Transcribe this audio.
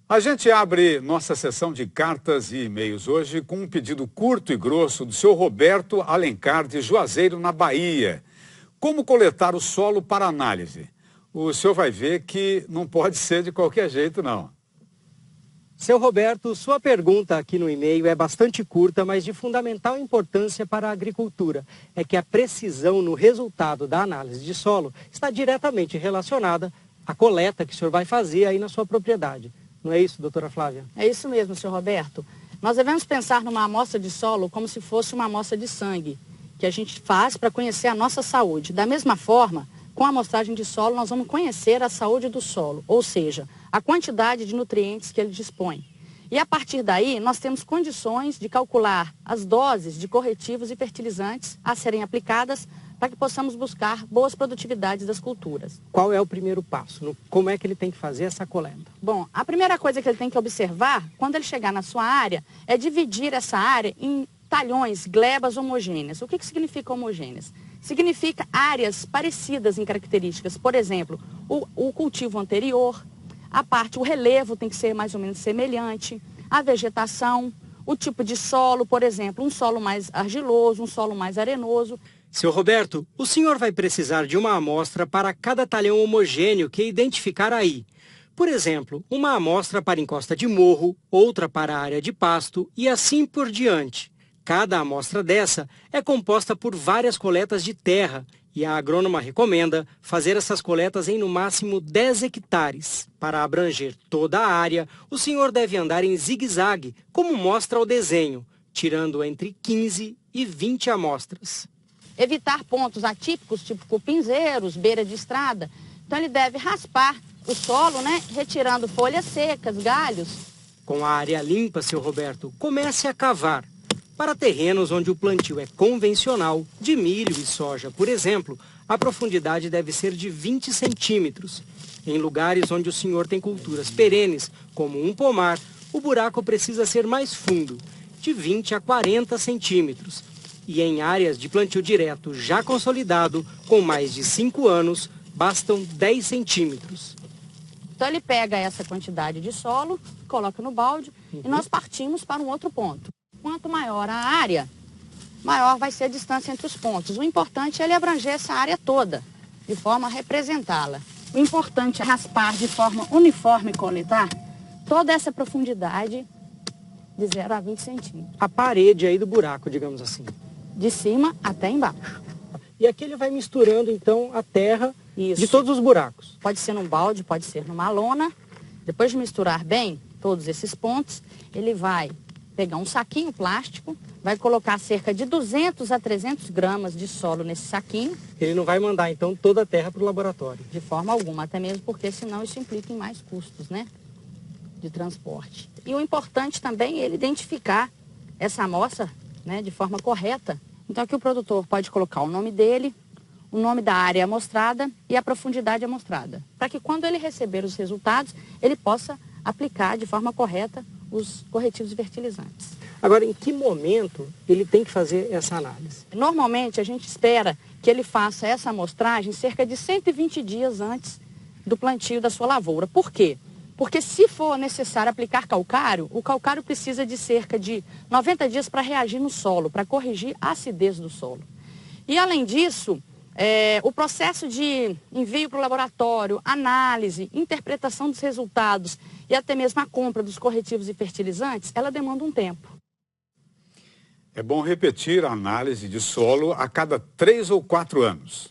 A gente abre nossa sessão de cartas e e-mails hoje com um pedido curto e grosso do senhor Roberto Alencar de Juazeiro, na Bahia. Como coletar o solo para análise? O senhor vai ver que não pode ser de qualquer jeito, não. Seu Roberto, sua pergunta aqui no e-mail é bastante curta, mas de fundamental importância para a agricultura. É que a precisão no resultado da análise de solo está diretamente relacionada à coleta que o senhor vai fazer aí na sua propriedade. Não é isso, doutora Flávia? É isso mesmo, senhor Roberto. Nós devemos pensar numa amostra de solo como se fosse uma amostra de sangue, que a gente faz para conhecer a nossa saúde. Da mesma forma, com a amostragem de solo, nós vamos conhecer a saúde do solo, ou seja, a quantidade de nutrientes que ele dispõe. E a partir daí, nós temos condições de calcular as doses de corretivos e fertilizantes a serem aplicadas para que possamos buscar boas produtividades das culturas. Qual é o primeiro passo? Como é que ele tem que fazer essa coleta? Bom, a primeira coisa que ele tem que observar, quando ele chegar na sua área, é dividir essa área em talhões, glebas homogêneas. O que significa homogêneas? Significa áreas parecidas em características. Por exemplo, o cultivo anterior, o relevo tem que ser mais ou menos semelhante, a vegetação, o tipo de solo, por exemplo, um solo mais argiloso, um solo mais arenoso. Seu Roberto, o senhor vai precisar de uma amostra para cada talhão homogêneo que identificar aí. Por exemplo, uma amostra para encosta de morro, outra para área de pasto e assim por diante. Cada amostra dessa é composta por várias coletas de terra e a agrônoma recomenda fazer essas coletas em no máximo 10 hectares. Para abranger toda a área, o senhor deve andar em zigue-zague, como mostra o desenho, tirando entre 15 e 20 amostras. Evitar pontos atípicos, tipo cupinzeiros, beira de estrada. Então ele deve raspar o solo, retirando folhas secas, galhos. Com a área limpa, seu Roberto, comece a cavar. Para terrenos onde o plantio é convencional, de milho e soja, por exemplo, a profundidade deve ser de 20 centímetros. Em lugares onde o senhor tem culturas perenes, como um pomar, o buraco precisa ser mais fundo, de 20 a 40 centímetros. E em áreas de plantio direto já consolidado, com mais de 5 anos, bastam 10 centímetros. Então ele pega essa quantidade de solo, coloca no balde e nós partimos para um outro ponto. Quanto maior a área, maior vai ser a distância entre os pontos. O importante é ele abranger essa área toda, de forma a representá-la. O importante é raspar de forma uniforme e coletar toda essa profundidade de 0 a 20 centímetros. A parede aí do buraco, digamos assim. De cima até embaixo. E aqui ele vai misturando, então, a terra Isso. de todos os buracos. Pode ser num balde, pode ser numa lona. Depois de misturar bem todos esses pontos, ele vai pegar um saquinho plástico, vai colocar cerca de 200 a 300 gramas de solo nesse saquinho. Ele não vai mandar, então, toda a terra para o laboratório? De forma alguma, até mesmo porque senão isso implica em mais custos, de transporte. E o importante também é ele identificar essa amostra, de forma correta. Então aqui o produtor pode colocar o nome dele, o nome da área amostrada e a profundidade amostrada, para que quando ele receber os resultados, ele possa aplicar de forma correta os corretivos e fertilizantes. Agora, em que momento ele tem que fazer essa análise? Normalmente a gente espera que ele faça essa amostragem cerca de 120 dias antes do plantio da sua lavoura. Por quê? Porque se for necessário aplicar calcário, o calcário precisa de cerca de 90 dias para reagir no solo, para corrigir a acidez do solo. E além disso, o processo de envio para o laboratório, análise, interpretação dos resultados e até mesmo a compra dos corretivos e fertilizantes, ela demanda um tempo. É bom repetir a análise de solo a cada 3 ou 4 anos.